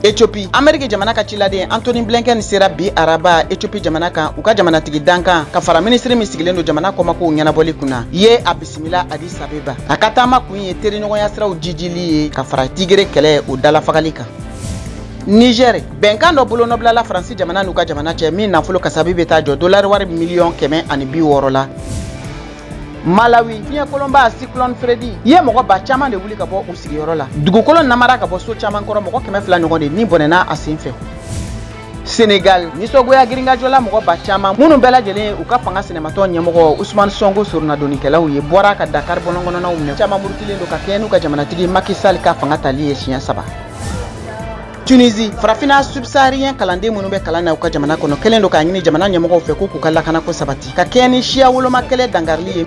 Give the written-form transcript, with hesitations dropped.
Ethiopie Amerique jamana ka ciladen Anthony Blinken sera bi araba Ethiopie jamana kan u ka jamanatigi dankan ka fara ministre min sigilen do jamana kɔmako ɲɛnabɔli kunna ye a bisimila Addis Abeba a ka taama kun ye teriɲɔgɔnya siraw jijili ye ka fara tigre kɛlɛ o dalafagali kan. Niger bɛnkan dɔ bolo nɔbilala Faransi jamana n'u ka jamana cɛ min nafolo kasabi bɛ taa jɔ dolari wari miliyɔn 160 la. Malawi fiɲɛ kolonba cyclone Freddy ye mɔgɔ ba caman de wuli ka bɔ u sigiyɔrɔ la. Dugukolo namara ka bɔ so caman kɔrɔ mɔgɔ 200 ɲɔgɔn de ni bɔnɛna a sen fɛ. Senegal nisɔgoya giringajɔla mɔgɔ ba caman minnu bɛɛ lajɛlen u ka fanga sinɛmatɔ ɲɛmɔgɔ Ousmane Sonko surunadonikɛlaw ye bɔra ka Dakar bɔlɔngɔnɔnaw minɛ caman murutilen do ka kɛɲɛ n'u ka jamanatigi Macky Sall ka fanga tali ye siɲɛ 3. Tunisie farafina subsaharien kalanden minnu bɛ kalan na u ka jamana kɔnɔ kelen do ka ɲini jamana ɲɛmɔgɔw fɛ k'u ka lakana ko sabati ka kɛɲɛ ni siya woloma kɛlɛ dangarili ye